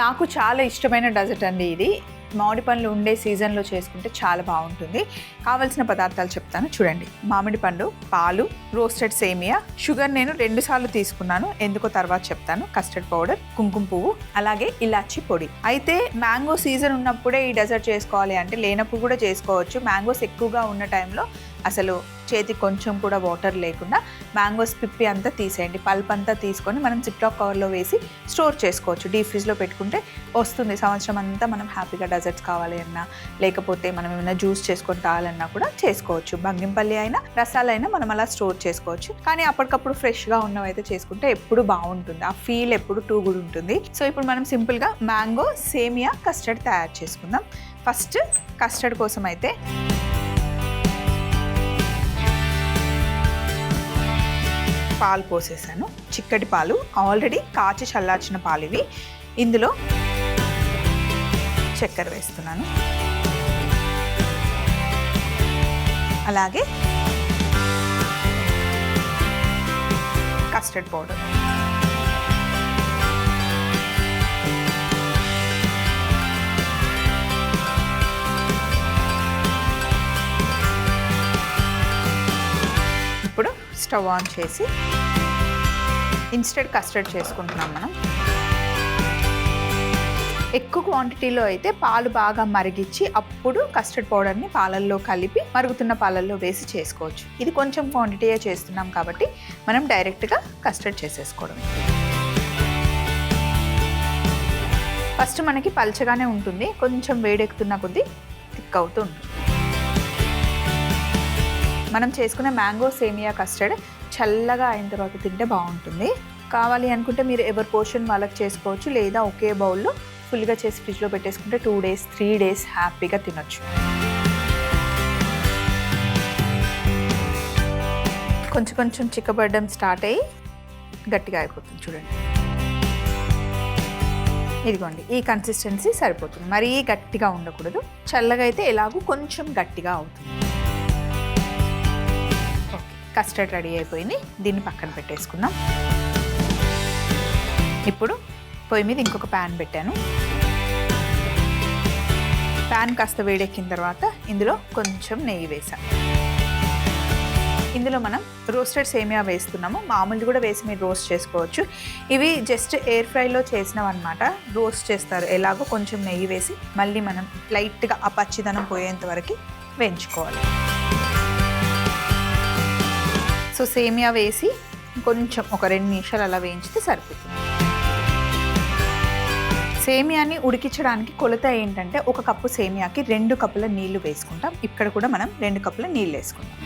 నాకు చాలా ఇష్టమైన డెజర్ట్ అండి ఇది. మామిడి పండ్లు ఉండే సీజన్లో చేసుకుంటే చాలా బాగుంటుంది. కావాల్సిన పదార్థాలు చెప్తాను చూడండి. మామిడి పండు, పాలు, రోస్టెడ్ సేమియా, షుగర్ నేను 2 సార్లు తీసుకున్నాను, ఎందుకో తర్వాత చెప్తాను, కస్టర్డ్ పౌడర్, కుంకుమ పువ్వు, అలాగే ఇలాచి పొడి. అయితే మ్యాంగో సీజన్ ఉన్నప్పుడే ఈ డెజర్ట్ చేసుకోవాలి అంటే లేనప్పుడు కూడా చేసుకోవచ్చు. మ్యాంగోస్ ఎక్కువగా ఉన్న టైంలో అసలు చేతికి కొంచెం కూడా వాటర్ లేకుండా మ్యాంగోస్ పిప్పి అంతా తీసేయండి, పల్ప్ అంతా తీసుకొని మనం జిప్లాక్ కవర్లో వేసి స్టోర్ చేసుకోవచ్చు. డీప్ ఫ్రిడ్జ్లో పెట్టుకుంటే వస్తుంది సంవత్సరం అంతా. మనం హ్యాపీగా డెజర్ట్స్ కావాలి అన్నా, లేకపోతే మనం ఏమైనా జ్యూస్ చేసుకొని తాగాలన్నా కూడా చేసుకోవచ్చు. బంగినపల్లి అయినా రసాలైనా మనం అలా స్టోర్ చేసుకోవచ్చు. కానీ అప్పటికప్పుడు ఫ్రెష్గా ఉన్నవైతే చేసుకుంటే ఎప్పుడు బాగుంటుంది, ఆ ఫీల్ ఎప్పుడు టూ గుడ్ ఉంటుంది. సో ఇప్పుడు మనం సింపుల్గా మ్యాంగో సేమియా కస్టర్డ్ తయారు చేసుకుందాం. ఫస్ట్ కస్టర్డ్ కోసం అయితే పాలు పోసేసాను, చిక్కటి పాలు, ఆల్రెడీ కాచి చల్లార్చిన పాలు ఇవి. ఇందులో చక్కెర వేస్తున్నాను, అలాగే కస్టర్డ్ పౌడర్, ఇప్పుడు స్టవ్ ఆన్ చేసి ఇన్స్టెంట్ కస్టర్డ్ చేసుకుంటున్నాం మనం. ఎక్కువ క్వాంటిటీలో అయితే పాలు బాగా మరిగించి అప్పుడు కస్టర్డ్ పౌడర్ని పాలల్లో కలిపి మరుగుతున్న పాలల్లో వేసి చేసుకోవచ్చు. ఇది కొంచెం క్వాంటిటీయే చేస్తున్నాం కాబట్టి మనం డైరెక్ట్గా కస్టర్డ్ చేసేసుకోవడం. ఫస్ట్ మనకి పల్చగానే ఉంటుంది, కొంచెం వేడెక్కుతున్న కొద్దీ థిక్ అవుతూ ఉంటుంది. మనం చేసుకునే మ్యాంగో సేమియా కస్టర్డ్ చల్లగా అయిన తర్వాత తింటే బాగుంటుంది. కావాలి అనుకుంటే మీరు ఎవరి పోర్షన్ వాళ్ళకి చేసుకోవచ్చు, లేదా ఒకే బౌల్లో ఫుల్గా చేసి ఫ్రిడ్జ్లో పెట్టేసుకుంటే 2 days 3 days హ్యాపీగా తినొచ్చు. కొంచెం కొంచెం చిక్కబడడం స్టార్ట్ అయ్యి గట్టిగా అయిపోతుంది చూడండి. ఇదిగోండి, ఈ కన్సిస్టెన్సీ సరిపోతుంది, మరీ గట్టిగా ఉండకూడదు. చల్లగా అయితే ఎలాగూ కొంచెం గట్టిగా అవుతుంది. కస్టర్డ్ రెడీ అయిపోయింది, దీన్ని పక్కన పెట్టేసుకుందాం. ఇప్పుడు పొయ్యి మీద ఇంకొక ప్యాన్ పెట్టాను. ప్యాన్ కాస్త వేడెక్కిన తర్వాత ఇందులో కొంచెం నెయ్యి వేసాను. ఇందులో మనం రోస్టెడ్ సేమియా వేస్తున్నాము. మామూలు కూడా వేసి మీరు రోస్ట్ చేసుకోవచ్చు. ఇవి జస్ట్ ఎయిర్ ఫ్రైలో చేసినవి అనమాట. రోస్ట్ చేస్తారు ఎలాగో, కొంచెం నెయ్యి వేసి మళ్ళీ మనం లైట్గా ఆ పచ్చిదనం పోయేంత వరకు వేయించుకోవాలి. సో సేమియా వేసి కొంచెం ఒక 2 నిమిషాలు అలా వేయించితే సరిపోతుంది. సేమియాని ఉడికించడానికి కొలత ఏంటంటే 1 కప్పు సేమియాకి 2 కప్పుల నీళ్లు వేసుకుంటాం. ఇక్కడ కూడా మనం 2 కప్పుల నీళ్ళు వేసుకుంటాం.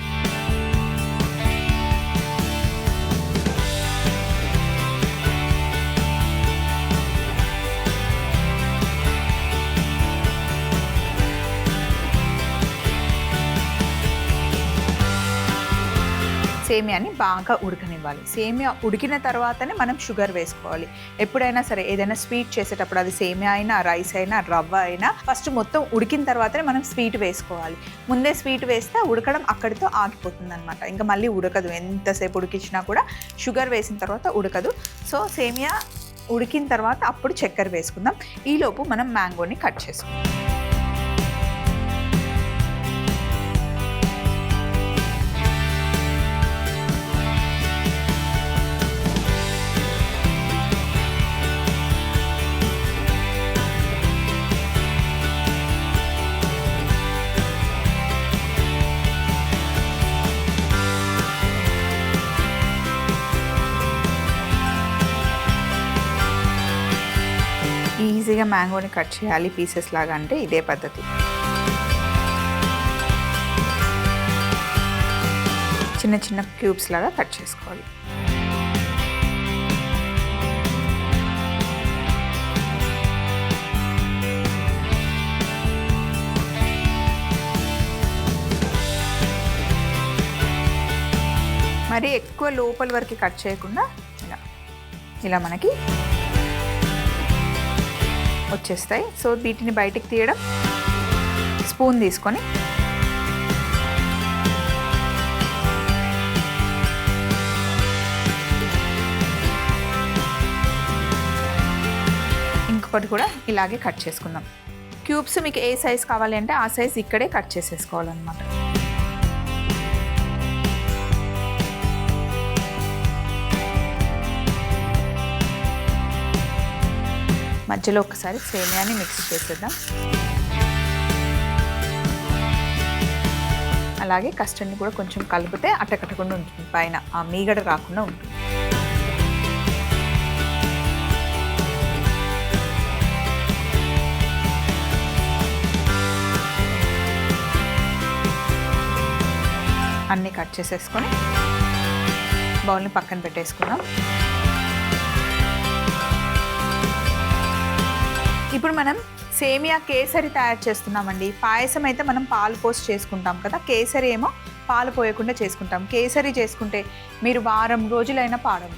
సేమియాని బాగా ఉడకనివ్వాలి. సేమియా ఉడికిన తర్వాతనే మనం షుగర్ వేసుకోవాలి. ఎప్పుడైనా సరే ఏదైనా స్వీట్ చేసేటప్పుడు, అది సేమియా అయినా రైస్ అయినా రవ్వ అయినా, ఫస్ట్ మొత్తం ఉడికిన తర్వాతనే మనం స్వీట్ వేసుకోవాలి. ముందే స్వీట్ వేస్తే ఉడకడం అక్కడితో ఆగిపోతుంది అనమాట, ఇంకా మళ్ళీ ఉడకదు. ఎంతసేపు ఉడికించినా కూడా షుగర్ వేసిన తర్వాత ఉడకదు. సో సేమియా ఉడికిన తర్వాత అప్పుడు చక్కెర వేసుకుందాం. ఈలోపు మనం మ్యాంగోని కట్ చేసుకుందాం. ఈజీగా మ్యాంగోని కట్ చేయాలి పీసెస్ లాగా అంటే ఇదే పద్ధతి. చిన్న చిన్న క్యూబ్స్ లాగా కట్ చేసుకోవాలి. మరి ఎక్కువ లోపల వరకు కట్ చేయకుండా ఇలా మనకి వచ్చేస్తాయి. సో వీటిని బయటికి తీయడం, స్పూన్ తీసుకొని ఇంకొకటి కూడా ఇలాగే కట్ చేసుకుందాం. క్యూబ్స్ మీకు ఏ సైజ్ కావాలి అంటే ఆ సైజ్ ఇక్కడే కట్ చేసేసుకోవాలన్నమాట. మధ్యలో ఒకసారి సేమియాని మిక్స్ చేసేద్దాం. అలాగే కస్టర్డ్ని కూడా కొంచెం కలిపితే అట్టకట్టకుండా ఉంటుంది, పైన ఆ మీగడ రాకుండా ఉంటుంది. అన్నీ కట్ చేసేసుకొని బౌల్ని పక్కన పెట్టేసుకుందాం. ఇప్పుడు మనం సేమియా కేసరి తయారు చేస్తున్నామండి. పాయసం అయితే మనం పాలు పోసి చేసుకుంటాం కదా, కేసరి ఏమో పాలు పోయకుండా చేసుకుంటాం. కేసరి చేసుకుంటే మీరు వారం రోజులైనా పాడవు,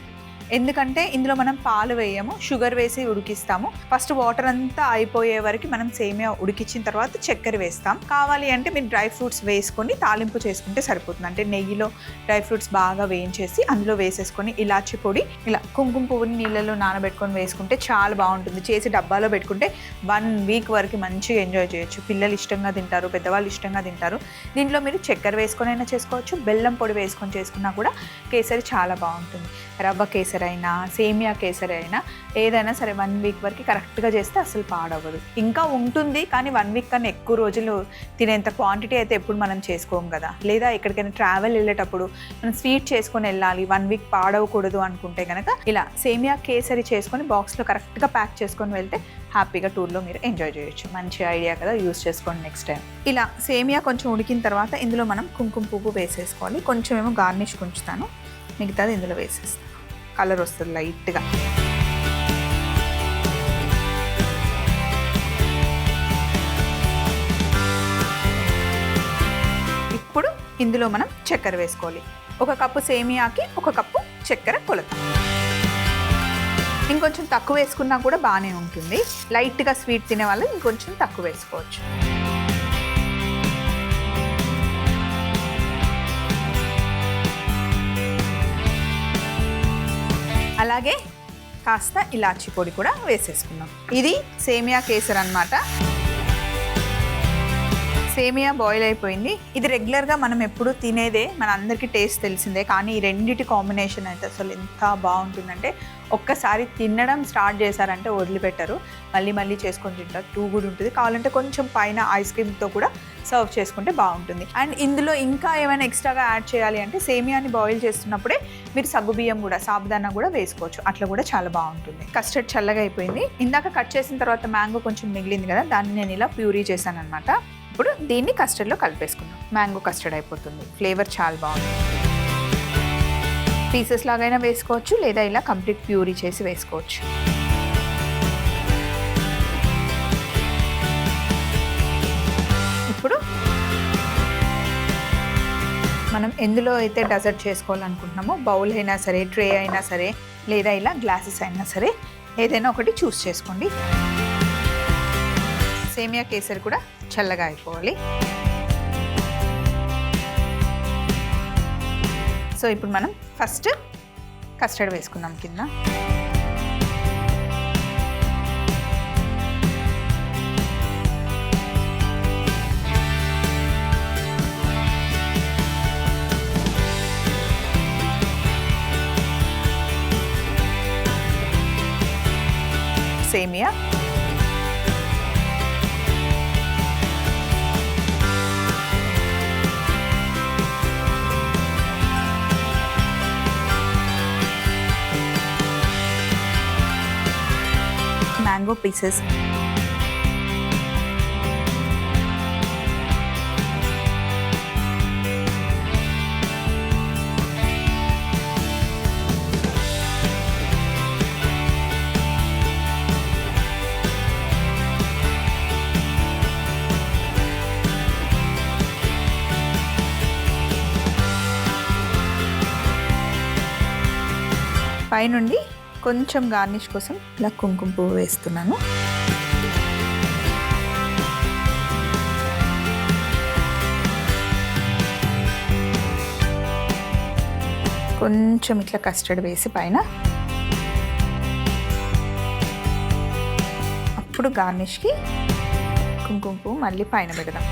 ఎందుకంటే ఇందులో మనం పాలు వేయము, షుగర్ వేసి ఉడికిస్తాము. ఫస్ట్ వాటర్ అంతా అయిపోయే వరకు మనం సేమియా ఉడికించిన తర్వాత చక్కెర వేస్తాం. కావాలి అంటే మీరు డ్రై ఫ్రూట్స్ వేసుకొని తాలింపు చేసుకుంటే సరిపోతుంది. అంటే నెయ్యిలో డ్రై ఫ్రూట్స్ బాగా వేయించేసి అందులో వేసేసుకొని ఇలాచి పొడి, ఇలా కుంకుమ పువ్వుని నీళ్ళలో నానబెట్టుకొని వేసుకుంటే చాలా బాగుంటుంది. చేసి డబ్బాలో పెట్టుకుంటే 1 వీక్ వరకు మంచిగా ఎంజాయ్ చేయొచ్చు. పిల్లలు ఇష్టంగా తింటారు, పెద్దవాళ్ళు ఇష్టంగా తింటారు. దీంట్లో మీరు చక్కెర వేసుకొని అయినా చేసుకోవచ్చు, బెల్లం పొడి వేసుకొని చేసుకున్నా కూడా కేసరి చాలా బాగుంటుంది. రవ్వ కేసరి అయినా సేమియా కేసరి అయినా ఏదైనా సరే 1 వీక్ వరకు కరెక్ట్గా చేస్తే అసలు పాడవ్వదు. ఇంకా ఉంటుంది కానీ 1 వీక్ కన్నా ఎక్కువ రోజులు తినేంత క్వాంటిటీ అయితే ఎప్పుడు మనం చేసుకోము కదా. లేదా ఎక్కడికైనా ట్రావెల్ వెళ్ళేటప్పుడు మనం స్వీట్ చేసుకొని వెళ్ళాలి, 1 వీక్ పాడవకూడదు అనుకుంటే కనుక ఇలా సేమియా కేసరి చేసుకొని బాక్స్లో కరెక్ట్గా ప్యాక్ చేసుకొని వెళ్తే హ్యాపీగా టూర్లో మీరు ఎంజాయ్ చేయొచ్చు. మంచి ఐడియా కదా, యూస్ చేసుకోండి నెక్స్ట్ టైం. ఇలా సేమియా కొంచెం ఉడికిన తర్వాత ఇందులో మనం కుంకుమ పువ్వు వేసేసుకోవాలి. కొంచెం ఏమో గార్నిష్ ఉంచుతాను, మిగతాది ఇందులో వేసేస్తాను. కలర్ వస్తుంది లైట్గా. ఇప్పుడు ఇందులో మనం చక్కెర వేసుకోవాలి. 1 కప్పు సేమియాకి 1 కప్పు చక్కెర కొలత. ఇంకొంచెం తక్కువ వేసుకున్నా కూడా బాగానే ఉంటుంది. లైట్గా స్వీట్ తినే వాళ్ళు ఇంకొంచెం తక్కువ వేసుకోవచ్చు. అలాగే కాస్త ఇలాచి పొడి కూడా వేసేసుకున్నాం. ఇది సేమియా కేసరి అన్నమాట. సేమియా బాయిల్ అయిపోయింది. ఇది రెగ్యులర్గా మనం ఎప్పుడు తినేదే, మన అందరికీ టేస్ట్ తెలిసిందే. కానీ ఈ రెండిటి కాంబినేషన్ అయితే అసలు ఎంత బాగుంటుందంటే ఒక్కసారి తినడం స్టార్ట్ చేశారంటే వదిలిపెట్టరు, మళ్ళీ మళ్ళీ చేసుకొని తింటారు. టూ కూడా ఉంటుంది. కావాలంటే కొంచెం పైన ఐస్ క్రీమ్తో కూడా సర్వ్ చేసుకుంటే బాగుంటుంది. అండ్ ఇందులో ఇంకా ఏమైనా ఎక్స్ట్రాగా యాడ్ చేయాలి అంటే సేమియాని బాయిల్ చేస్తున్నప్పుడే మీరు సగ్గుబియ్యం కూడా, సాబుదానా కూడా వేసుకోవచ్చు. అట్లా కూడా చాలా బాగుంటుంది. కస్టర్డ్ చల్లగా అయిపోయింది. ఇందాక కట్ చేసిన తర్వాత మ్యాంగో కొంచెం మిగిలింది కదా, దాన్ని నేను ఇలా ప్యూరీ చేశాను అనమాట. ఇప్పుడు దీన్ని కస్టర్డ్లో కలిపేసుకున్నాం. మ్యాంగో కస్టర్డ్ అయిపోతుంది. ఫ్లేవర్ చాలా బాగుంటుంది. పీసెస్ లాగైనా వేసుకోవచ్చు, లేదా ఇలా కంప్లీట్ ప్యూరీ చేసి వేసుకోవచ్చు. ఇప్పుడు మనం ఎందులో అయితే డెజర్ట్ చేసుకోవాలనుకుంటున్నామో బౌల్ అయినా సరే, ట్రే అయినా సరే, లేదా ఇలా గ్లాసెస్ అయినా సరే, ఏదైనా ఒకటి చూస్ చేసుకోండి. సేమియా కేసరి కూడా చల్లగా అయిపోవాలి. సో ఇప్పుడు మనం ఫస్ట్ కస్టర్డ్ వేసుకుందాం కింద. సేమియా, mango pieces, పైనుండి కొంచెం గార్నిష్ కోసం ఇలా కుంకుమ పువ్వు వేస్తున్నాను. కొంచెం ఇట్లా కస్టర్డ్ వేసి పైన ఇప్పుడు గార్నిష్కి కుంకుమ పువ్వు మళ్ళీ పైన పెడదాం.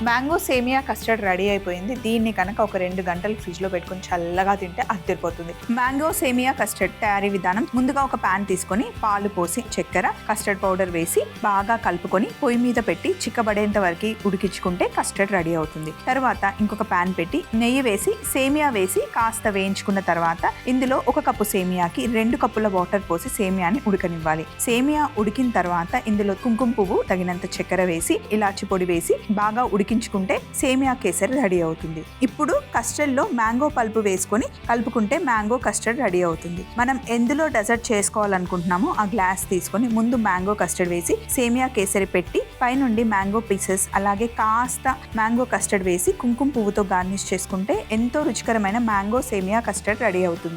మ్యాంగో సేమియా కస్టర్డ్ రెడీ అయిపోయింది. దీన్ని కనుక ఒక 2 గంటలు ఫ్రిడ్జ్లో పెట్టుకొని చల్లగా తింటే అదిరిపోతుంది. మ్యాంగో సేమియా కస్టర్డ్ తయారీ విధానం: ముందుగా ఒక ప్యాన్ తీసుకొని పాలు పోసి చక్కెర, కస్టర్డ్ పౌడర్ వేసి బాగా కలుపుకొని పొయ్యి మీద పెట్టి చిక్కబడేంత వరకు ఉడికించుకుంటే కస్టర్డ్ రెడీ అవుతుంది. తర్వాత ఇంకొక ప్యాన్ పెట్టి నెయ్యి వేసి సేమియా వేసి కాస్త వేయించుకున్న తర్వాత ఇందులో 1 కప్పు సేమియాకి 2 కప్పుల వాటర్ పోసి సేమియాని ఉడకనివ్వాలి. సేమియా ఉడికిన తర్వాత ఇందులో కుంకుమ పువ్వు, తగినంత చక్కెర వేసి ఇలాచి పొడి వేసి బాగా ఉడికించుకుంటే సేమియా కేసరి రెడీ అవుతుంది. ఇప్పుడు కస్టర్డ్లో మ్యాంగో పల్పు వేసుకొని కలుపుకుంటే మ్యాంగో కస్టర్డ్ రెడీ అవుతుంది. మనం ఎందులో డెజర్ట్ చేసుకోవాలనుకుంటున్నామో ఆ గ్లాస్ తీసుకొని ముందు మ్యాంగో కస్టర్డ్ వేసి సేమియా కేసరి పెట్టి పైనుండి మ్యాంగో పీసెస్ అలాగే కాస్త మ్యాంగో కస్టర్డ్ వేసి కుంకుమ పువ్వుతో గార్నిష్ చేసుకుంటే ఎంతో రుచికరమైన మ్యాంగో సేమియా కస్టర్డ్ రెడీ అవుతుంది.